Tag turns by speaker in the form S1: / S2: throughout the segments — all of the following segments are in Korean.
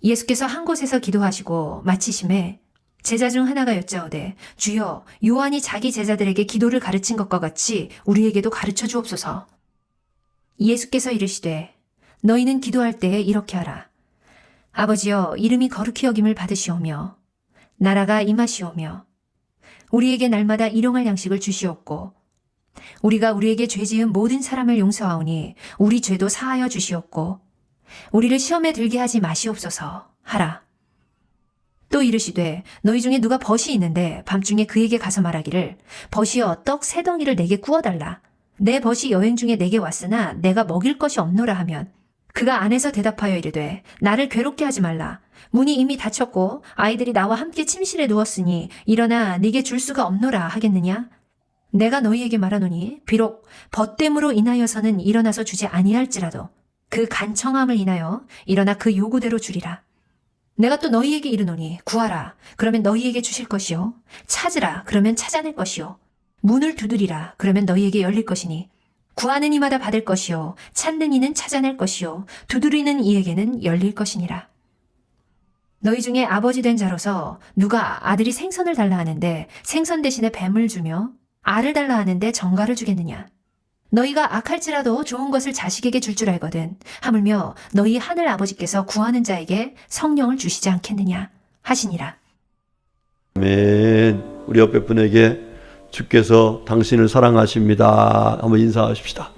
S1: 예수께서 한 곳에서 기도하시고 마치심에 제자 중 하나가 여짜오되 주여 요한이 자기 제자들에게 기도를 가르친 것과 같이 우리에게도 가르쳐 주옵소서. 예수께서 이르시되 너희는 기도할 때에 이렇게 하라. 아버지여 이름이 거룩히 여김을 받으시오며 나라가 임하시오며 우리에게 날마다 일용할 양식을 주시옵고 우리가 우리에게 죄 지은 모든 사람을 용서하오니 우리 죄도 사하여 주시옵고 우리를 시험에 들게 하지 마시옵소서 하라. 또 이르시되 너희 중에 누가 벗이 있는데 밤중에 그에게 가서 말하기를 벗이여 떡 세 덩이를 내게 구워달라. 내 벗이 여행 중에 내게 왔으나 내가 먹일 것이 없노라 하면 그가 안에서 대답하여 이르되 나를 괴롭게 하지 말라. 문이 이미 닫혔고 아이들이 나와 함께 침실에 누웠으니 일어나 네게 줄 수가 없노라 하겠느냐? 내가 너희에게 말하노니 비록 벗됨으로 인하여서는 일어나서 주지 아니할지라도 그 간청함을 인하여 일어나 그 요구대로 주리라. 내가 또 너희에게 이르노니 구하라 그러면 너희에게 주실 것이요 찾으라 그러면 찾아낼 것이요 문을 두드리라 그러면 너희에게 열릴 것이니 구하는 이마다 받을 것이요 찾는 이는 찾아낼 것이요 두드리는 이에게는 열릴 것이니라. 너희 중에 아버지 된 자로서 누가 아들이 생선을 달라 하는데 생선 대신에 뱀을 주며 알을 달라 하는데 정갈을 주겠느냐? 너희가 악할지라도 좋은 것을 자식에게 줄 줄 알거든 하물며 너희 하늘 아버지께서 구하는 자에게 성령을 주시지 않겠느냐 하시니라.
S2: 아멘. 우리 옆에 분에게 주께서 당신을 사랑하십니다 한번 인사하십시다.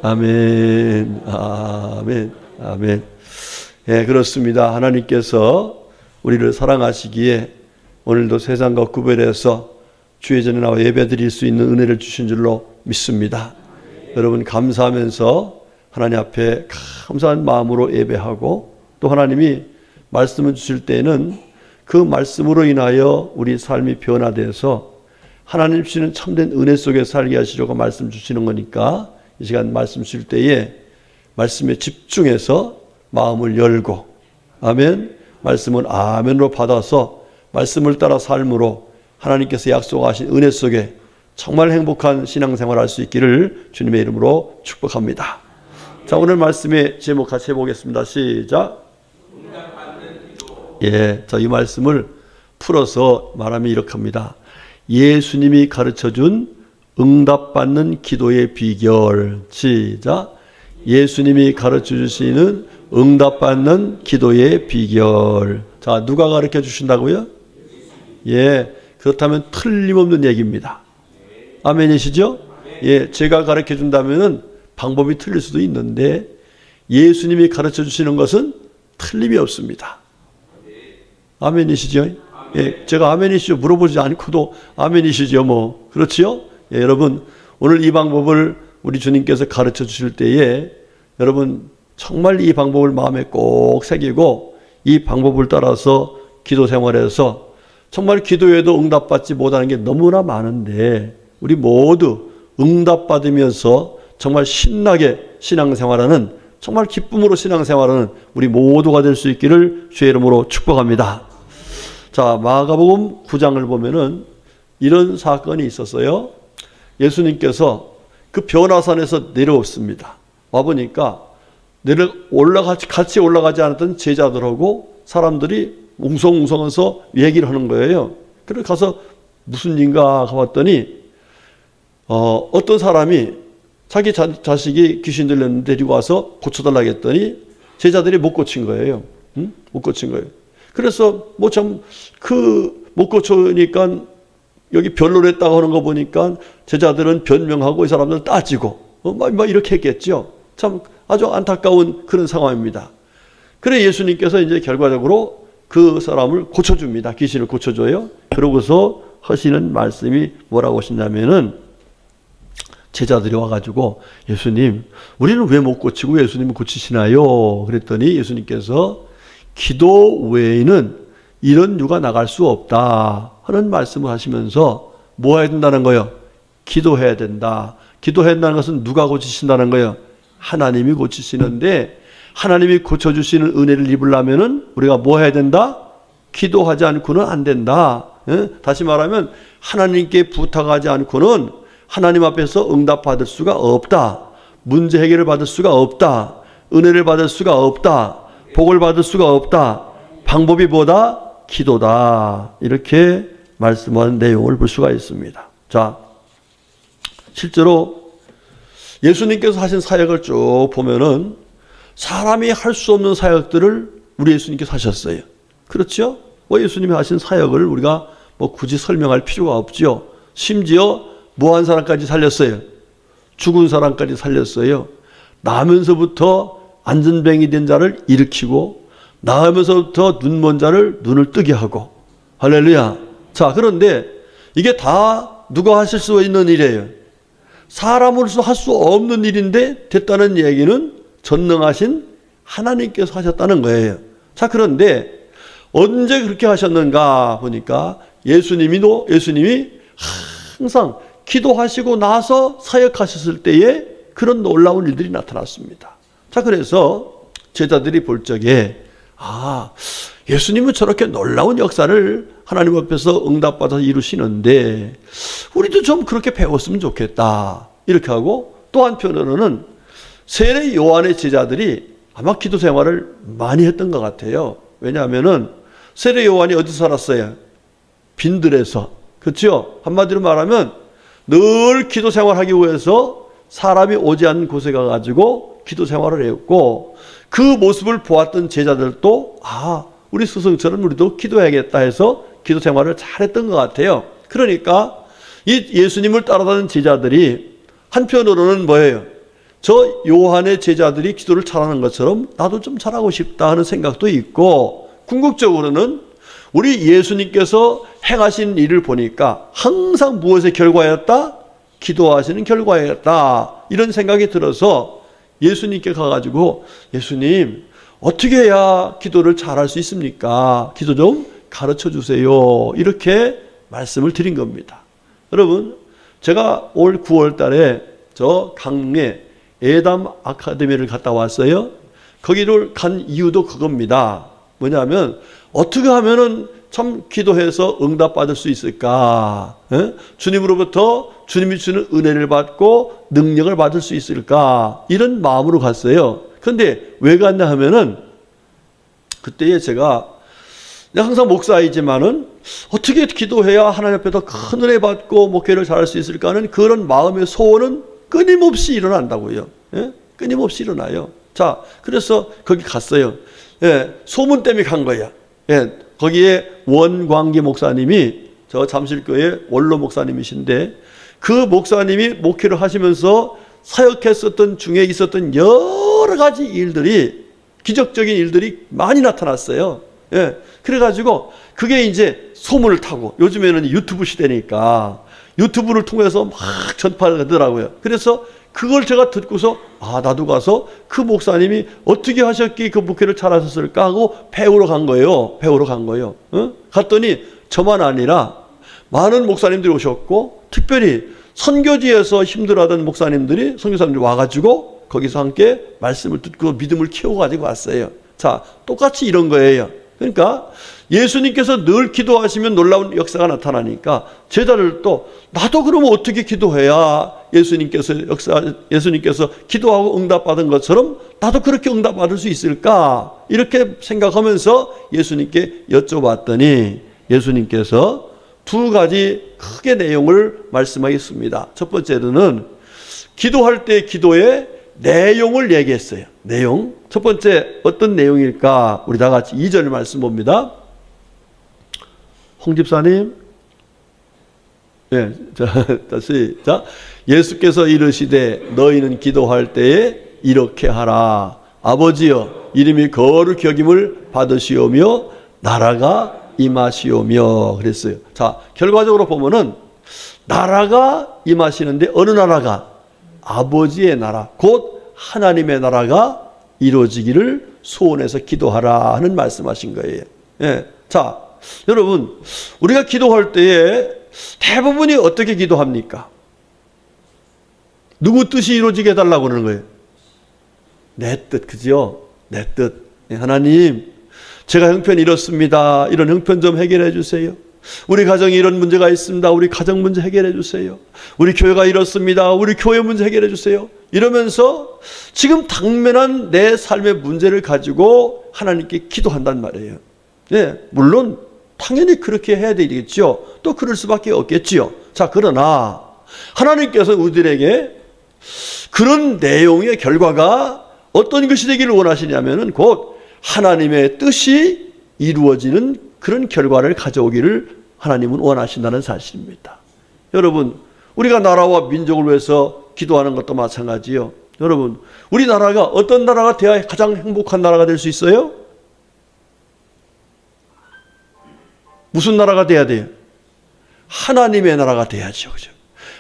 S2: 아멘. 아멘. 아멘. 예, 그렇습니다. 하나님께서 우리를 사랑하시기에 오늘도 세상과 구별해서 주의 전에 나와 예배드릴 수 있는 은혜를 주신 줄로 믿습니다. 여러분 감사하면서 하나님 앞에 감사한 마음으로 예배하고 또 하나님이 말씀을 주실 때에는 그 말씀으로 인하여 우리 삶이 변화돼서 하나님 주시는 참된 은혜 속에 살게 하시려고 말씀 주시는 거니까 이 시간 말씀 주실 때에 말씀에 집중해서 마음을 열고 아멘 말씀은 아멘으로 받아서 말씀을 따라 삶으로 하나님께서 약속하신 은혜 속에 정말 행복한 신앙생활을 할 수 있기를 주님의 이름으로 축복합니다. 자, 오늘 말씀의 제목 같이 해보겠습니다. 시작. 예, 자, 이 말씀을 풀어서 말하면 이렇게 합니다. 예수님이 가르쳐준 응답받는 기도의 비결. 시작. 예수님이 가르쳐주시는 응답받는 기도의 비결. 자, 누가 가르쳐 주신다고요? 예, 그렇다면 틀림없는 얘기입니다. 아멘이시죠? 예, 제가 가르쳐 준다면은 방법이 틀릴 수도 있는데 예수님이 가르쳐 주시는 것은 틀림이 없습니다. 아멘이시죠? 예, 제가 아멘이시죠? 물어보지 않고도 아멘이시죠? 뭐 그렇지요? 예, 여러분 오늘 이 방법을 우리 주님께서 가르쳐 주실 때에 여러분 정말 이 방법을 마음에 꼭 새기고 이 방법을 따라서 기도 생활에서 정말 기도에도 응답받지 못하는 게 너무나 많은데 우리 모두 응답받으면서 정말 신나게 신앙생활하는 정말 기쁨으로 신앙생활하는 우리 모두가 될 수 있기를 주의 이름으로 축복합니다. 자, 마가복음 9장을 보면은 이런 사건이 있었어요. 예수님께서 그 변화산에서 내려왔습니다. 와보니까 같이 올라가지 않았던 제자들하고 사람들이 웅성웅성해서 얘기를 하는 거예요. 그래서 가서 무슨 일인가 가봤더니 어떤 사람이 자기 자식이 귀신 들렸는데 데리고 와서 고쳐달라고 했더니 제자들이 못 고친 거예요. 응? 못 고친 거예요. 그래서 뭐 참 못 고쳐니까 여기 변로를 했다고 하는 거 보니까 제자들은 변명하고 이 사람들은 따지고 막 이렇게 했겠죠. 참 아주 안타까운 그런 상황입니다. 그래 예수님께서 이제 결과적으로 그 사람을 고쳐줍니다. 귀신을 고쳐줘요. 그러고서 하시는 말씀이 뭐라고 하시냐면은 제자들이 와가지고 예수님 우리는 왜 못 고치고 예수님은 고치시나요? 그랬더니 예수님께서 기도 외에는 이런 유가 나갈 수 없다 하는 말씀을 하시면서 뭐 해야 된다는 거예요? 기도해야 된다. 기도해야 된다는 것은 누가 고치신다는 거예요? 하나님이 고치시는데 하나님이 고쳐주시는 은혜를 입으려면은 우리가 뭐 해야 된다? 기도하지 않고는 안 된다. 다시 말하면 하나님께 부탁하지 않고는 하나님 앞에서 응답받을 수가 없다. 문제 해결을 받을 수가 없다. 은혜를 받을 수가 없다. 복을 받을 수가 없다. 방법이 뭐다? 기도다. 이렇게 말씀한 내용을 볼 수가 있습니다. 자, 실제로 예수님께서 하신 사역을 쭉 보면은 사람이 할 수 없는 사역들을 우리 예수님께서 하셨어요. 그렇죠? 뭐 예수님이 하신 사역을 우리가 뭐 굳이 설명할 필요가 없죠. 심지어 뭐한 사람까지 살렸어요. 죽은 사람까지 살렸어요. 나면서부터 안전뱅이 된 자를 일으키고 나으면서부터 눈먼 자를 눈을 뜨게 하고 할렐루야. 자, 그런데 이게 다 누가 하실 수 있는 일이에요. 사람으로서 할 수 없는 일인데 됐다는 얘기는 전능하신 하나님께서 하셨다는 거예요. 자, 그런데 언제 그렇게 하셨는가 보니까 예수님이 항상 기도하시고 나서 사역하셨을 때에 그런 놀라운 일들이 나타났습니다. 자, 그래서 제자들이 볼 적에 예수님은 저렇게 놀라운 역사를 하나님 앞에서 응답받아서 이루시는데 우리도 좀 그렇게 배웠으면 좋겠다. 이렇게 하고 또 한편으로는 세례 요한의 제자들이 아마 기도 생활을 많이 했던 것 같아요. 왜냐하면은 세례 요한이 어디서 살았어요? 빈들에서. 그렇죠? 한마디로 말하면 늘 기도 생활하기 위해서 사람이 오지 않는 곳에 가가지고 기도 생활을 했고 그 모습을 보았던 제자들도 우리 스승처럼 우리도 기도해야겠다 해서 기도 생활을 잘했던 것 같아요. 그러니까 이 예수님을 따라다니는 제자들이 한편으로는 뭐예요? 저 요한의 제자들이 기도를 잘하는 것처럼 나도 좀 잘하고 싶다 하는 생각도 있고 궁극적으로는 우리 예수님께서 행하신 일을 보니까 항상 무엇의 결과였다? 기도하시는 결과였다. 이런 생각이 들어서 예수님께 가가지고 예수님 어떻게 해야 기도를 잘할 수 있습니까? 기도 좀 가르쳐 주세요. 이렇게 말씀을 드린 겁니다. 여러분, 제가 올 9월 달에 저 강릉에 에담 아카데미를 갔다 왔어요. 거기를 간 이유도 그겁니다. 뭐냐면 어떻게 하면은 참 기도해서 응답받을 수 있을까? 주님으로부터 주님이 주는 은혜를 받고 능력을 받을 수 있을까? 이런 마음으로 갔어요. 그런데 왜 갔냐 하면은 그때에 제가 항상 목사이지만은 어떻게 기도해야 하나님 앞에 더 큰 은혜 받고 목회를 잘할 수 있을까 하는 그런 마음의 소원은 끊임없이 일어난다고요. 끊임없이 일어나요. 자, 그래서 거기 갔어요. 소문 때문에 간 거야. 거기에 원광기 목사님이 저 잠실교회 원로 목사님이신데 그 목사님이 목회를 하시면서 사역했었던 중에 있었던 여러 가지 일들이 기적적인 일들이 많이 나타났어요. 그래가지고 그게 이제 소문을 타고 요즘에는 유튜브 시대니까 유튜브를 통해서 막 전파를 하더라고요. 그래서 그걸 제가 듣고서 나도 가서 그 목사님이 어떻게 하셨기에 그 목회를 잘하셨을까 하고 배우러 간 거예요. 갔더니 저만 아니라 많은 목사님들이 오셨고 특별히 선교지에서 힘들어하던 선교사님들이 와가지고 거기서 함께 말씀을 듣고 믿음을 키워가지고 왔어요. 자, 똑같이 이런 거예요. 그러니까 예수님께서 늘 기도하시면 놀라운 역사가 나타나니까 제자들도 나도 그러면 어떻게 기도해야 예수님께서 기도하고 응답받은 것처럼 나도 그렇게 응답받을 수 있을까? 이렇게 생각하면서 예수님께 여쭤봤더니 예수님께서 두 가지 크게 내용을 말씀하셨습니다. 첫 번째로는 기도할 때 기도의 내용을 얘기했어요. 내용. 첫 번째 어떤 내용일까? 우리 다 같이 2절 말씀 봅니다. 홍 집사님. 다시. 자, 예수께서 이르시되 너희는 기도할 때에 이렇게 하라. 아버지여, 이름이 거룩히 여김을 받으시오며 나라가 임하시오며 그랬어요. 자, 결과적으로 보면은 나라가 임하시는데 어느 나라가? 아버지의 나라, 곧 하나님의 나라가 이루어지기를 소원해서 기도하라 하는 말씀하신 거예요. 자, 여러분, 우리가 기도할 때에 대부분이 어떻게 기도합니까? 누구 뜻이 이루어지게 해달라고 그러는 거예요? 내 뜻, 그죠? 내 뜻. 하나님, 제가 형편이 이렇습니다. 이런 형편 좀 해결해 주세요. 우리 가정에 이런 문제가 있습니다. 우리 가정 문제 해결해 주세요. 우리 교회가 이렇습니다. 우리 교회 문제 해결해 주세요. 이러면서 지금 당면한 내 삶의 문제를 가지고 하나님께 기도한단 말이에요. 네, 물론 당연히 그렇게 해야 되겠죠. 또 그럴 수밖에 없겠지요. 자, 그러나 하나님께서 우리들에게 그런 내용의 결과가 어떤 것이 되기를 원하시냐면은 곧 하나님의 뜻이 이루어지는 그런 결과를 가져오기를 하나님은 원하신다는 사실입니다. 여러분, 우리가 나라와 민족을 위해서 기도하는 것도 마찬가지요. 여러분, 우리나라가 어떤 나라가 돼야 가장 행복한 나라가 될 수 있어요? 무슨 나라가 돼야 돼요? 하나님의 나라가 돼야죠. 그죠?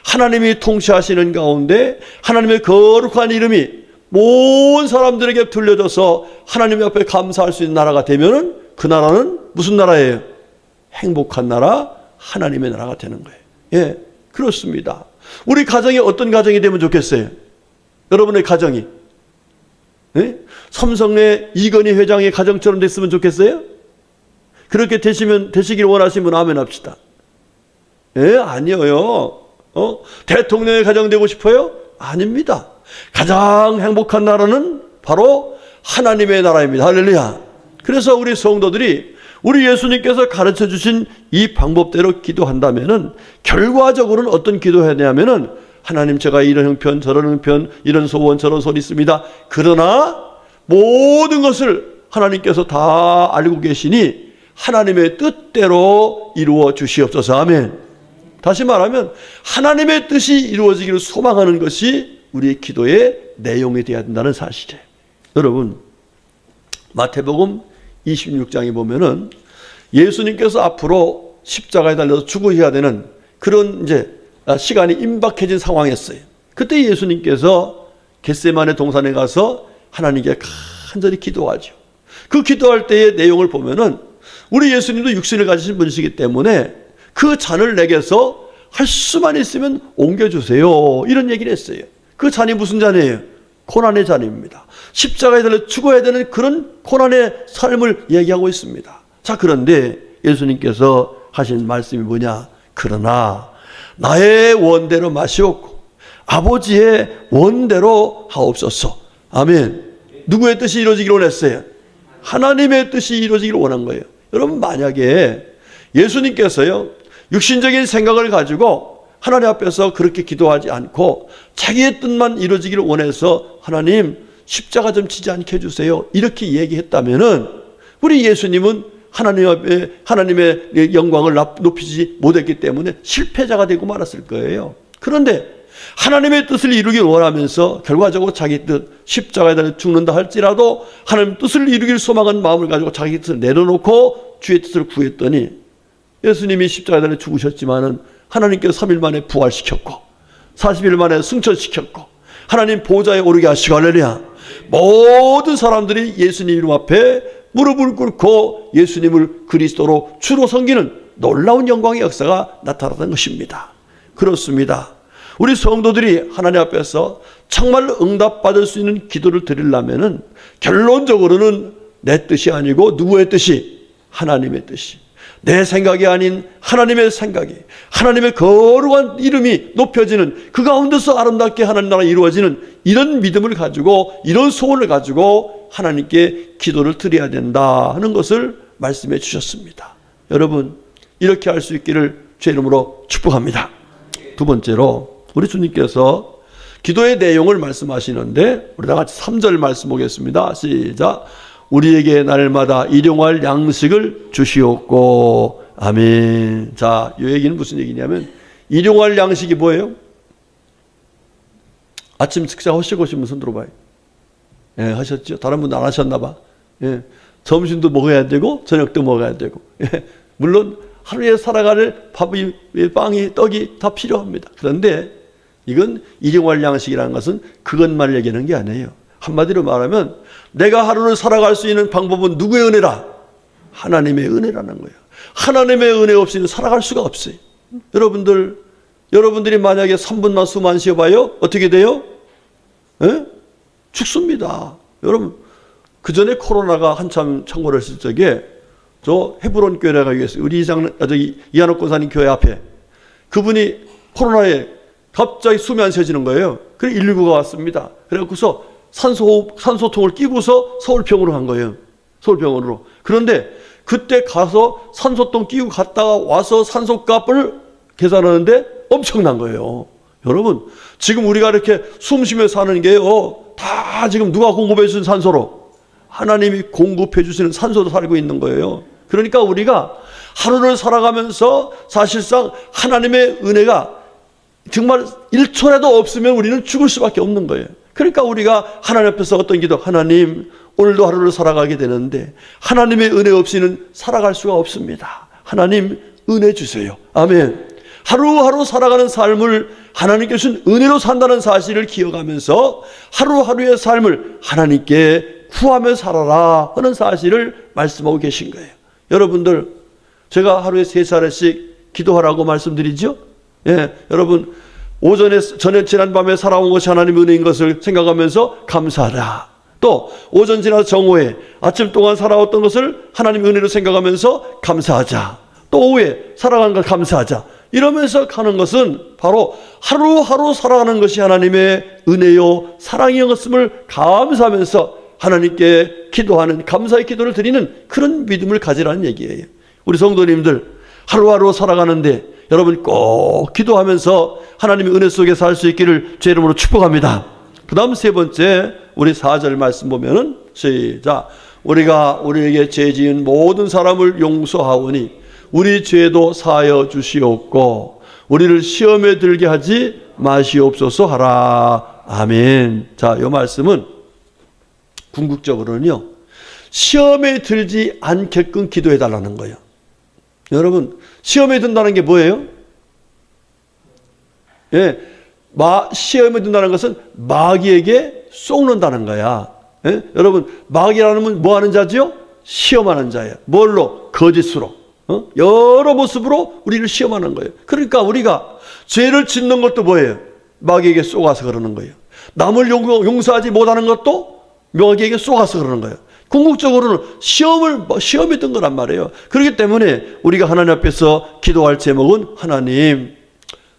S2: 하나님이 통치하시는 가운데 하나님의 거룩한 이름이 모든 사람들에게 들려져서 하나님 앞에 감사할 수 있는 나라가 되면은 그 나라는 무슨 나라예요? 행복한 나라, 하나님의 나라가 되는 거예요. 예, 그렇습니다. 우리 가정이 어떤 가정이 되면 좋겠어요? 여러분의 가정이 예? 삼성의 이건희 회장의 가정처럼 됐으면 좋겠어요? 그렇게 되시길 원하시면 아멘 합시다. 예, 아니에요. 대통령의 가정 되고 싶어요? 아닙니다. 가장 행복한 나라는 바로 하나님의 나라입니다. 할렐루야. 그래서 우리 성도들이 우리 예수님께서 가르쳐 주신 이 방법대로 기도한다면은 결과적으로는 어떤 기도해야 되냐면은 하나님, 제가 이런 형편 저런 형편 이런 소원 저런 소원 있습니다. 그러나 모든 것을 하나님께서 다 알고 계시니 하나님의 뜻대로 이루어 주시옵소서. 아멘. 다시 말하면 하나님의 뜻이 이루어지기를 소망하는 것이 우리의 기도의 내용이 되어야 된다는 사실이에요. 여러분, 마태복음 26장에 보면은 예수님께서 앞으로 십자가에 달려서 죽으셔야 되는 그런 이제 시간이 임박해진 상황이었어요. 그때 예수님께서 겟세마네 동산에 가서 하나님께 간절히 기도하죠. 그 기도할 때의 내용을 보면은 우리 예수님도 육신을 가지신 분이시기 때문에 그 잔을 내게서 할 수만 있으면 옮겨주세요. 이런 얘기를 했어요. 그 잔이 무슨 잔이에요? 고난의 잔입니다. 십자가에 달려 죽어야 되는 그런 고난의 삶을 얘기하고 있습니다. 자, 그런데 예수님께서 하신 말씀이 뭐냐? 그러나 나의 원대로 마시옵고 아버지의 원대로 하옵소서. 아멘. 누구의 뜻이 이루어지기를 원했어요? 하나님의 뜻이 이루어지기를 원한 거예요. 여러분, 만약에 예수님께서요 육신적인 생각을 가지고 하나님 앞에서 그렇게 기도하지 않고 자기의 뜻만 이루어지기를 원해서 하나님 십자가 좀 지지 않게 해주세요 이렇게 얘기했다면은 우리 예수님은 하나님 앞에 하나님의 영광을 높이지 못했기 때문에 실패자가 되고 말았을 거예요. 그런데 하나님의 뜻을 이루길 원하면서 결과적으로 자기 뜻 십자가에 달려 죽는다 할지라도 하나님 뜻을 이루길 소망한 마음을 가지고 자기 뜻을 내려놓고 주의 뜻을 구했더니 예수님이 십자가에 달려 죽으셨지만은 하나님께서 3일 만에 부활시켰고 40일 만에 승천시켰고 하나님 보좌에 오르게 하시고 할렐루야. 모든 사람들이 예수님 이름 앞에 무릎을 꿇고 예수님을 그리스도로 주로 섬기는 놀라운 영광의 역사가 나타났던 것입니다. 그렇습니다. 우리 성도들이 하나님 앞에서 정말로 응답받을 수 있는 기도를 드리려면은 결론적으로는 내 뜻이 아니고 누구의 뜻이? 하나님의 뜻이. 내 생각이 아닌 하나님의 생각이, 하나님의 거룩한 이름이 높여지는 그 가운데서 아름답게 하나님 나라가 이루어지는 이런 믿음을 가지고 이런 소원을 가지고 하나님께 기도를 드려야 된다 하는 것을 말씀해 주셨습니다. 여러분, 이렇게 할 수 있기를 주의 이름으로 축복합니다. 두 번째로 우리 주님께서 기도의 내용을 말씀하시는데 우리 다 같이 3절 말씀 보겠습니다. 시작. 우리에게 날마다 일용할 양식을 주시옵고. 아멘. 자, 이 얘기는 무슨 얘기냐면 일용할 양식이 뭐예요? 아침 식사 하시고 오신 분 손 들어봐요. 예, 하셨죠? 다른 분도 안 하셨나 봐. 예, 점심도 먹어야 되고 저녁도 먹어야 되고. 예, 물론 하루에 살아갈 밥이, 빵이, 떡이 다 필요합니다. 그런데 이건 일용할 양식이라는 것은 그것만 얘기하는 게 아니에요. 한마디로 말하면 내가 하루를 살아갈 수 있는 방법은 누구의 은혜라? 하나님의 은혜라는 거예요. 하나님의 은혜 없이는 살아갈 수가 없어요. 여러분들이 만약에 3분만 숨 안 쉬어봐요? 어떻게 돼요? 에? 죽습니다. 여러분, 그 전에 코로나가 한참 창궐했을 적에 저 헤브론 교회라고 있어요. 우리 이한옥 권사님 교회 앞에. 그분이 코로나에 갑자기 숨이 안 쉬어지는 거예요. 그래서 119가 왔습니다. 그래갖고서 산소통을 끼고서 서울병원으로 간 거예요. 서울병원으로. 그런데 그때 가서 산소통 끼고 갔다가 와서 산소값을 계산하는데 엄청난 거예요. 여러분, 지금 우리가 이렇게 숨 쉬며 사는 게요, 다 지금 누가 공급해 주신 산소로? 하나님이 공급해 주시는 산소로 살고 있는 거예요. 그러니까 우리가 하루를 살아가면서 사실상 하나님의 은혜가 정말 1초라도 없으면 우리는 죽을 수밖에 없는 거예요. 그러니까 우리가 하나님 앞에서 어떤 기도, 하나님, 오늘도 하루를 살아가게 되는데 하나님의 은혜 없이는 살아갈 수가 없습니다. 하나님, 은혜 주세요. 아멘. 하루하루 살아가는 삶을 하나님께 주신 은혜로 산다는 사실을 기억하면서 하루하루의 삶을 하나님께 구하며 살아라 하는 사실을 말씀하고 계신 거예요. 여러분들, 제가 하루에 3차례씩 기도하라고 말씀드리죠? 예, 여러분, 지난밤에 살아온 것이 하나님의 은혜인 것을 생각하면서 감사하라. 또 오전 지나서 정오에 아침 동안 살아왔던 것을 하나님의 은혜로 생각하면서 감사하자. 또 오후에 살아가는 걸 감사하자. 이러면서 가는 것은 바로 하루하루 살아가는 것이 하나님의 은혜요 사랑이었음을 감사하면서 하나님께 기도하는, 감사의 기도를 드리는 그런 믿음을 가지라는 얘기예요. 우리 성도님들, 하루하루 살아가는데 여러분 꼭 기도하면서 하나님의 은혜 속에 살 수 있기를 주 이름으로 축복합니다. 그 다음 3번째, 우리 4절 말씀 보면은, 시작. 우리가 우리에게 죄 지은 모든 사람을 용서하오니 우리 죄도 사하여 주시옵고 우리를 시험에 들게 하지 마시옵소서 하라. 아멘. 자, 이 말씀은 궁극적으로는요, 시험에 들지 않게끔 기도해 달라는 거예요. 여러분, 시험에 든다는 게 뭐예요? 예, 시험에 든다는 것은 마귀에게 쏘는다는 거야. 예? 여러분, 마귀라는 건 뭐 하는 자지요? 시험하는 자예요. 뭘로? 거짓으로. 여러 모습으로 우리를 시험하는 거예요. 그러니까 우리가 죄를 짓는 것도 뭐예요? 마귀에게 쏘가서 그러는 거예요. 남을 용서하지 못하는 것도 마귀에게 쏘가서 그러는 거예요. 궁극적으로는 시험에 든 거란 말이에요. 그렇기 때문에 우리가 하나님 앞에서 기도할 제목은, 하나님,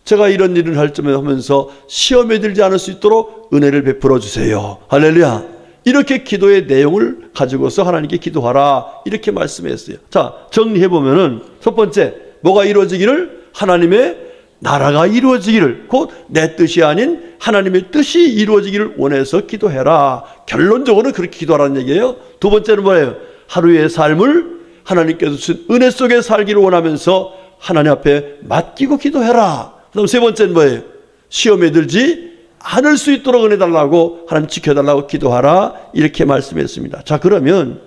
S2: 제가 이런 일을 할 점에 하면서 시험에 들지 않을 수 있도록 은혜를 베풀어 주세요. 할렐루야. 이렇게 기도의 내용을 가지고서 하나님께 기도하라, 이렇게 말씀했어요. 자, 정리해보면은, 첫 번째, 뭐가 이루어지기를? 하나님의 나라가 이루어지기를, 곧 내 뜻이 아닌 하나님의 뜻이 이루어지기를 원해서 기도해라. 결론적으로 그렇게 기도하라는 얘기예요. 두 번째는 뭐예요? 하루의 삶을 하나님께서 주신 은혜 속에 살기를 원하면서 하나님 앞에 맡기고 기도해라. 그다음 세 번째는 뭐예요? 시험에 들지 않을 수 있도록 은혜 달라고, 하나님 지켜달라고 기도하라, 이렇게 말씀했습니다. 자, 그러면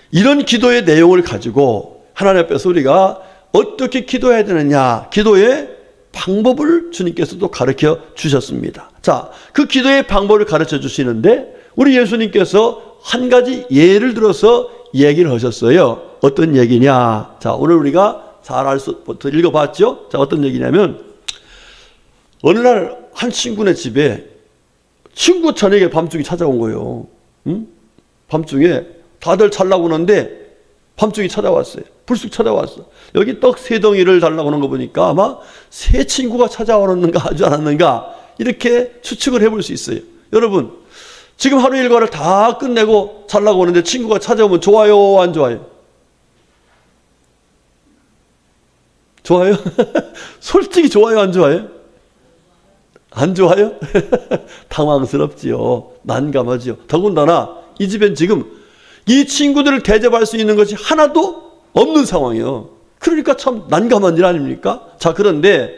S2: 이런 기도의 내용을 가지고 하나님 앞에서 우리가 어떻게 기도해야 되느냐, 기도의 방법을 주님께서도 가르쳐 주셨습니다. 자, 그 기도의 방법을 가르쳐 주시는데 우리 예수님께서 한 가지 예를 들어서 얘기를 하셨어요. 어떤 얘기냐? 자, 오늘 우리가 잘 알 수, 읽어봤죠? 자, 어떤 얘기냐면, 어느 날 한 친구네 집에 친구 저녁에 밤중에 찾아온 거예요. 응? 밤중에 다들 자려고 하는데 밤중에 찾아왔어요. 불쑥 찾아왔어. 여기 떡 3덩이를 달라고 하는 거 보니까 아마 새 친구가 찾아오는가 하지 않았는가, 이렇게 추측을 해볼 수 있어요. 여러분, 지금 하루 일과를 다 끝내고 자려고 하는데 친구가 찾아오면 좋아요, 안 좋아요? 좋아요? 솔직히 좋아요, 안 좋아요? 안 좋아요? 당황스럽지요. 난감하지요. 더군다나 이 집엔 지금 이 친구들을 대접할 수 있는 것이 하나도 없는 상황이에요. 그러니까 참 난감한 일 아닙니까? 자, 그런데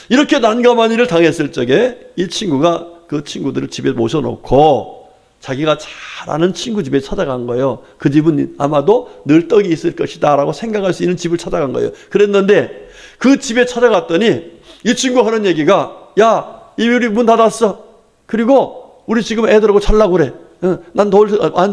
S2: 이렇게 난감한 일을 당했을 적에 이 친구가 그 친구들을 집에 모셔놓고 자기가 잘 아는 친구 집에 찾아간 거예요. 그 집은 아마도 늘 떡이 있을 것이다 라고 생각할 수 있는 집을 찾아간 거예요. 그랬는데 그 집에 찾아갔더니 이 친구가 하는 얘기가, 야, 우리 문 닫았어. 그리고 우리 지금 애들하고 자려고 그래. 난 더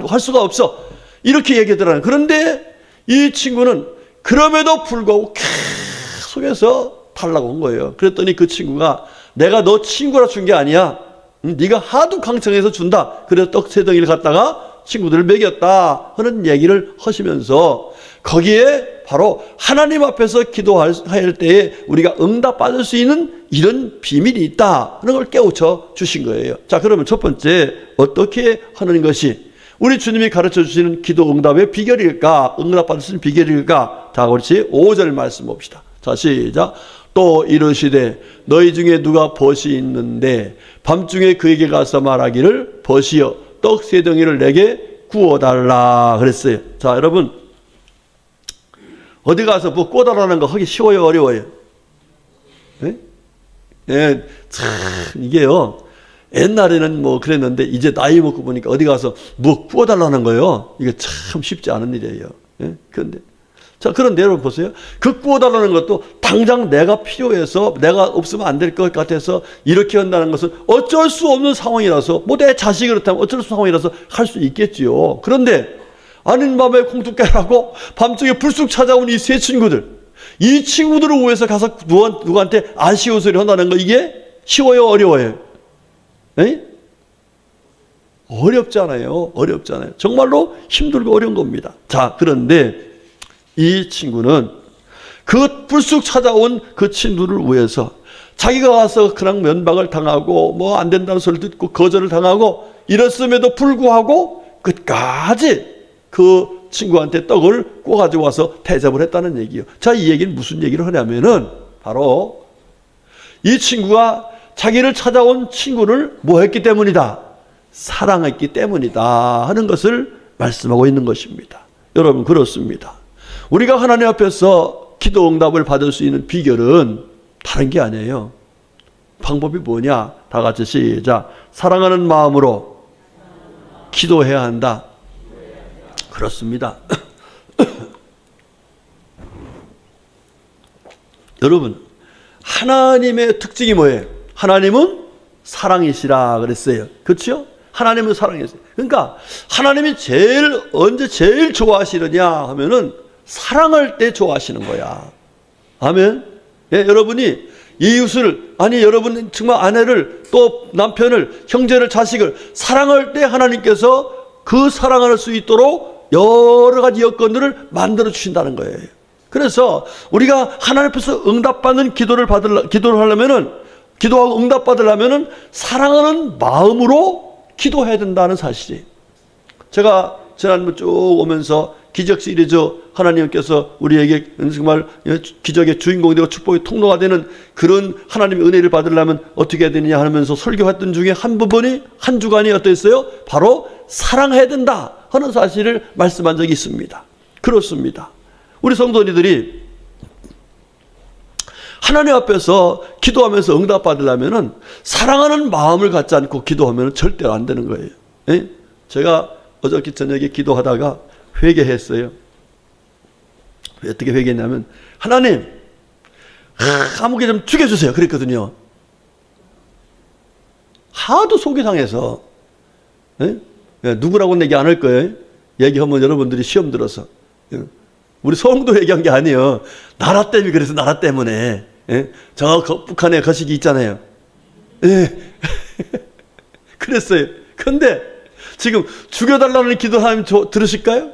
S2: 할 수가 없어. 이렇게 얘기하더라고요. 그런데 이 친구는 그럼에도 불구하고 계속해서 달라고 온 거예요. 그랬더니 그 친구가, 내가 너 친구라 준 게 아니야. 네가 하도 강청해서 준다. 그래서 떡 3덩이를 갖다가 친구들을 먹였다 하는 얘기를 하시면서 거기에 바로 하나님 앞에서 기도할 때에 우리가 응답받을 수 있는 이런 비밀이 있다 하는 걸 깨우쳐 주신 거예요. 자, 그러면 첫 번째, 어떻게 하는 것이 우리 주님이 가르쳐 주시는 기도 응답의 비결일까? 응답받을 수 있는 비결일까? 자, 그렇지. 5절 말씀 봅시다. 자, 시작. 또 이르시되 너희 중에 누가 벗이 있는데 밤중에 그에게 가서 말하기를 벗이여 떡 세 덩이를 내게 구워달라 그랬어요. 자, 여러분 어디 가서 뭐 구워달라는 거 하기 쉬워요, 어려워요? 네? 예, 참 이게요. 옛날에는 뭐 그랬는데 이제 나이 먹고 보니까 어디 가서 뭐 구워달라는 거예요. 이게 참 쉽지 않은 일이에요. 예? 그런데 자, 그런데 여러분 보세요. 그 구워달라는 것도 당장 내가 필요해서 내가 없으면 안 될 것 같아서 이렇게 한다는 것은 어쩔 수 없는 상황이라서 뭐 내 자식이 그렇다면 어쩔 수 없는 상황이라서 할 수 있겠지요. 그런데 아닌 밤에 공두 깨라고 밤중에 불쑥 찾아온 이 세 친구들, 이 친구들을 위해서 가서 누구한테 아쉬운 소리 한다는 거 이게 쉬워요, 어려워요? 에? 어렵잖아요. 어렵잖아요. 정말로 힘들고 어려운 겁니다. 자, 그런데 이 친구는 그 불쑥 찾아온 그 친구를 위해서 자기가 가서 그냥 면박을 당하고 뭐 안 된다는 소리를 듣고 거절을 당하고 이랬음에도 불구하고 끝까지 그 친구한테 떡을 구워가지고 와서 대접을 했다는 얘기예요. 자, 이 얘기는 무슨 얘기를 하냐면은 바로 이 친구가 자기를 찾아온 친구를 뭐 했기 때문이다? 사랑했기 때문이다 하는 것을 말씀하고 있는 것입니다. 여러분, 그렇습니다. 우리가 하나님 앞에서 기도 응답을 받을 수 있는 비결은 다른 게 아니에요. 방법이 뭐냐? 다 같이 시작. 사랑하는 마음으로 기도해야 한다. 그렇습니다. 여러분, 하나님의 특징이 뭐예요? 하나님은 사랑이시라 그랬어요. 그렇죠? 하나님은 사랑이세요. 그러니까 하나님이 언제 제일 좋아하시느냐 하면은 사랑할 때 좋아하시는 거야. 아멘. 예, 여러분이 이웃을, 아니 여러분 정말 아내를 또 남편을, 형제를, 자식을 사랑할 때 하나님께서 그 사랑할 수 있도록 여러 가지 여건들을 만들어 주신다는 거예요. 그래서 우리가 하나님 앞에서 응답받는 기도를 하려면은, 기도하고 응답받으려면은 사랑하는 마음으로 기도해야 된다는 사실이. 제가 지난번 쭉 오면서 기적 시리즈 하나님께서 우리에게 정말 기적의 주인공이 되고 축복의 통로가 되는 그런 하나님의 은혜를 받으려면 어떻게 해야 되느냐 하면서 설교했던 중에 한 부분이, 한 주간이 어땠어요? 바로 사랑해야 된다 하는 사실을 말씀한 적이 있습니다. 그렇습니다. 우리 성도님들이 하나님 앞에서 기도하면서 응답받으려면 사랑하는 마음을 갖지 않고 기도하면 절대로 안 되는 거예요. 예? 제가 어저께 저녁에 기도하다가 회개했어요. 어떻게 회개했냐면, 하나님, 감옥에 좀 죽여주세요. 그랬거든요. 하도 속이 상해서. 예? 누구라고는 얘기 안 할 거예요. 얘기하면 여러분들이 시험 들어서. 우리 성도 얘기한 게 아니에요. 나라 때문에 그래서 나라 때문에. 예? 저 북한에 거시기 있잖아요. 예. 그랬어요. 근데 지금 죽여달라는 기도 하나님 들으실까요?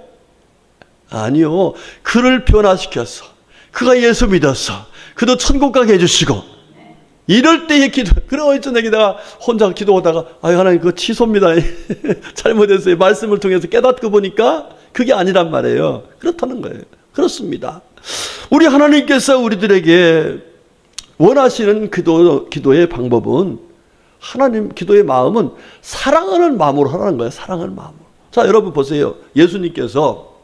S2: 아니요. 그를 변화시켰어. 그가 예수 믿었어. 그도 천국 가게 해주시고. 이럴 때의 기도. 그럼 어쩌나 내가 혼자 기도하다가 아유 하나님 그거 취소입니다. 잘못했어요. 말씀을 통해서 깨닫고 보니까 그게 아니란 말이에요. 그렇다는 거예요. 그렇습니다. 우리 하나님께서 우리들에게 원하시는 기도의 방법은, 하나님 기도의 마음은 사랑하는 마음으로 하라는 거예요. 사랑하는 마음으로. 자, 여러분 보세요. 예수님께서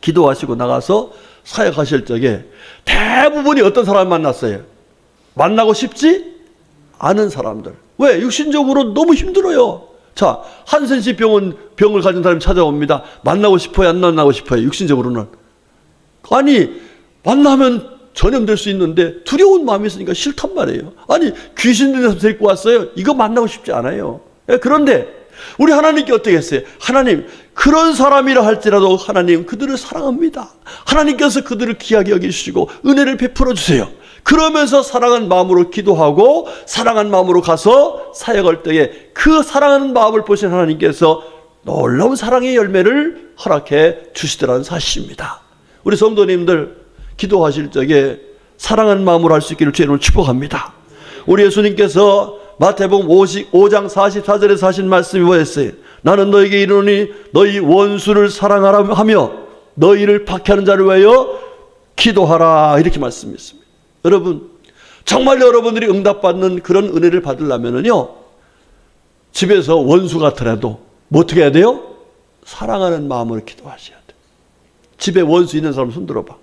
S2: 기도하시고 나가서 사역하실 적에 대부분이 어떤 사람 만났어요? 만나고 싶지 않은 사람들. 왜? 육신적으로 너무 힘들어요. 자, 한센씨 병을 가진 사람이 찾아옵니다. 만나고 싶어요? 안 만나고 싶어요? 육신적으로는. 아니, 만나면 전염될 수 있는데 두려운 마음이 있으니까 싫단 말이에요. 아니, 귀신 들려서 데리고 왔어요. 이거 만나고 싶지 않아요. 그런데 우리 하나님께 어떻게 했어요? 하나님, 그런 사람이라 할지라도 하나님 그들을 사랑합니다. 하나님께서 그들을 귀하게 여기시고 은혜를 베풀어 주세요. 그러면서 사랑하는 마음으로 기도하고 사랑하는 마음으로 가서 사역할 때에 그 사랑하는 마음을 보신 하나님께서 놀라운 사랑의 열매를 허락해 주시더라는 사실입니다. 우리 성도님들 기도하실 적에 사랑하는 마음으로 할 수 있기를 주의 이름으로 축복합니다. 우리 예수님께서 마태복음 5장 44절에서 하신 말씀이 뭐였어요? 나는 너에게 이르노니 너희 원수를 사랑하라 하며 너희를 박해하는 자를 위하여 기도하라, 이렇게 말씀했습니다. 여러분, 정말 여러분들이 응답받는 그런 은혜를 받으려면요, 집에서 원수 같더라도 뭐 어떻게 해야 돼요? 사랑하는 마음으로 기도하셔야 돼요. 집에 원수 있는 사람 손 들어봐.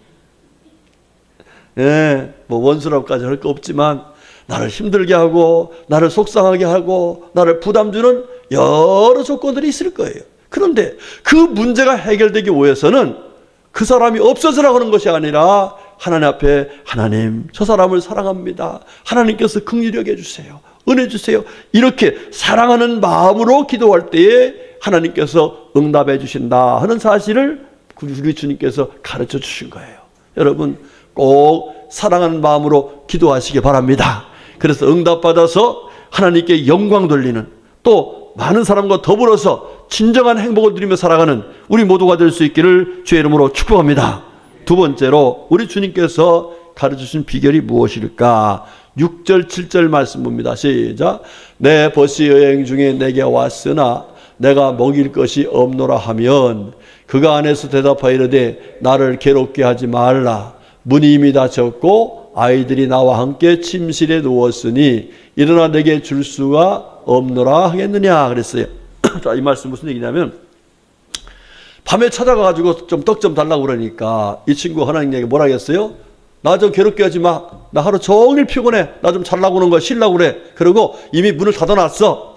S2: 예, 뭐 원수라고까지 할 거 없지만 나를 힘들게 하고 나를 속상하게 하고 나를 부담 주는 여러 조건들이 있을 거예요. 그런데 그 문제가 해결되기 위해서는 그 사람이 없어서라고 하는 것이 아니라 하나님 앞에, 하나님 저 사람을 사랑합니다, 하나님께서 긍휼히 여겨주세요, 은혜 주세요, 이렇게 사랑하는 마음으로 기도할 때에 하나님께서 응답해 주신다 하는 사실을 우리 주님께서 가르쳐 주신 거예요. 여러분 꼭 사랑하는 마음으로 기도하시기 바랍니다. 그래서 응답받아서 하나님께 영광 돌리는, 또 많은 사람과 더불어서 진정한 행복을 누리며 살아가는 우리 모두가 될 수 있기를 주의 이름으로 축복합니다. 두 번째로 우리 주님께서 가르쳐주신 비결이 무엇일까? 6절 7절 말씀 봅니다. 시작. 내 버스 여행 중에 내게 왔으나 내가 먹일 것이 없노라 하면 그가 안에서 대답하여 이르되 나를 괴롭게 하지 말라. 문이 이미 닫혔고 아이들이 나와 함께 침실에 누웠으니 일어나 내게 줄 수가 없노라 하겠느냐 그랬어요. 자, 이 말씀 무슨 얘기냐면, 밤에 찾아가가지고 좀 떡 좀 달라고 그러니까 이 친구 하나님에게 뭐라 했어요? 나 좀 괴롭게 하지 마. 나 하루 종일 피곤해. 나 좀 잘라고 오는 거야. 쉬려고 그래. 그리고 이미 문을 닫았어.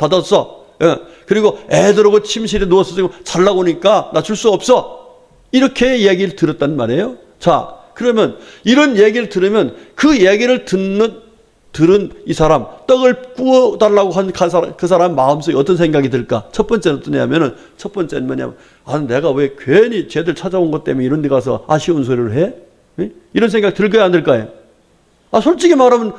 S2: 예. 그리고 애들하고 침실에 누워서 지금 잘라고 오니까 나 줄 수 없어. 이렇게 얘기를 들었단 말이에요. 자, 그러면 이런 얘기를 들으면 그 얘기를 들은 이 사람, 떡을 구워달라고 한 그 사람 마음속에 어떤 생각이 들까? 첫 번째는 어떠냐면은, 첫 번째는 뭐냐면, 아, 내가 왜 괜히 쟤들 찾아온 것 때문에 이런 데 가서 아쉬운 소리를 해? 네? 이런 생각 들까요, 안 들까요? 아, 솔직히 말하면,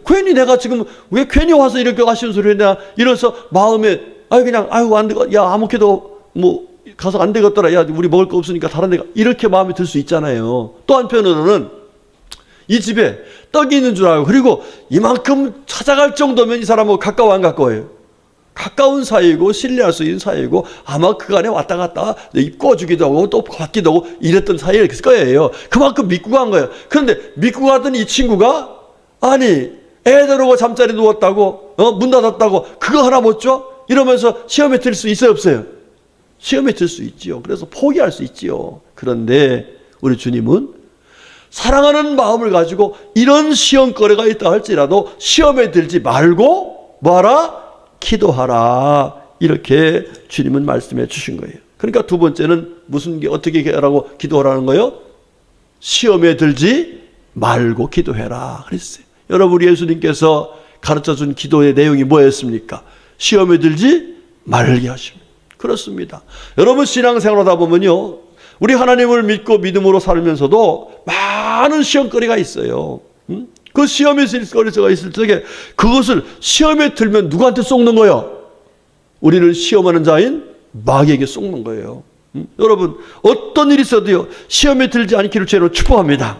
S2: 괜히 내가 지금 왜 괜히 와서 이렇게 아쉬운 소리를 했냐? 이래서 마음에, 그냥, 안 되겠, 야, 아무개도 뭐, 가서 안 되겠더라. 야, 우리 먹을 거 없으니까 다른 데 가. 이렇게 마음이 들 수 있잖아요. 또 한편으로는, 이 집에 떡이 있는 줄 알고, 그리고 이만큼 찾아갈 정도면 이 사람하고 가까워 안 가까워요? 가까운 사이고 신뢰할 수 있는 사이고 아마 그간에 왔다 갔다 입 꺼주기도 하고 또 받기도 하고 이랬던 사이일 거예요. 그만큼 믿고 간 거예요. 그런데 믿고 가던 이 친구가, 아니 애들하고 잠자리 누웠다고, 문 닫았다고 그거 하나 못 줘? 이러면서 시험에 들 수 있어요, 없어요? 시험에 들 수 있지요. 그래서 포기할 수 있지요. 그런데 우리 주님은 사랑하는 마음을 가지고 이런 시험거리가 있다 할지라도 시험에 들지 말고 뭐하라? 기도하라. 이렇게 주님은 말씀해 주신 거예요. 그러니까 두 번째는 어떻게 하라고 기도하라는 거예요? 시험에 들지 말고 기도해라 그랬어요. 여러분, 우리 예수님께서 가르쳐준 기도의 내용이 뭐였습니까? 시험에 들지 말게 하십니다. 그렇습니다. 여러분, 신앙생활하다 보면요, 우리 하나님을 믿고 믿음으로 살면서도 많은 시험거리가 있어요. 그 시험에 거리가 있을 적에 그것을 시험에 들면 누구한테 쏟는 거예요? 우리를 시험하는 자인 마귀에게 쏟는 거예요. 여러분, 어떤 일이 있어도요, 시험에 들지 않기를 죄로 축복합니다.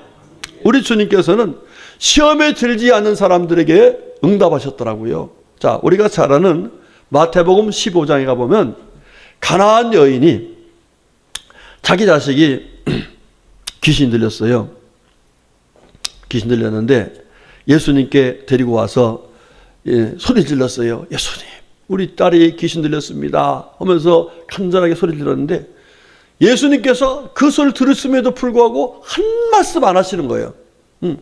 S2: 우리 주님께서는 시험에 들지 않는 사람들에게 응답하셨더라고요. 자, 우리가 잘 아는 마태복음 15장에 가보면 가나안 여인이 자기 자식이 귀신 들렸어요. 귀신 들렸는데 예수님께 데리고 와서 소리 질렀어요. 예수님, 우리 딸이 귀신 들렸습니다 하면서 간절하게 소리 질렀는데 예수님께서 그 소리를 들었음에도 불구하고 한 말씀 안 하시는 거예요.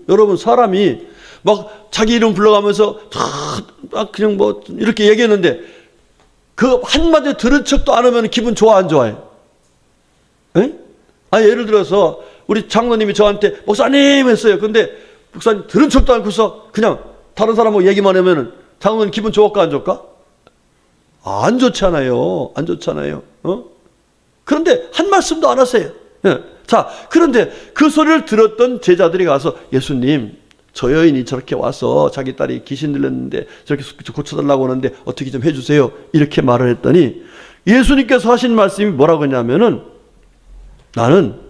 S2: 여러분, 사람이 막 자기 이름 불러가면서 그냥 뭐 이렇게 얘기했는데 그 한마디 들은 척도 안 하면 기분 좋아, 안 좋아요? 예를 들어서 우리 장로님이 저한테 목사님 했어요. 근데 목사님 들은 척도 않고서 그냥 다른 사람하고 얘기만 하면은 장로님 기분 좋을까, 안 좋을까? 안 좋잖아요. 안 좋잖아요. 그런데 한 말씀도 안 하세요. 자, 그런데 그 소리를 들었던 제자들이 가서 예수님, 저 여인이 저렇게 와서 자기 딸이 귀신 들렸는데 저렇게 고쳐달라고 하는데 어떻게 좀 해주세요. 이렇게 말을 했더니 예수님께서 하신 말씀이 뭐라고 했냐면은 나는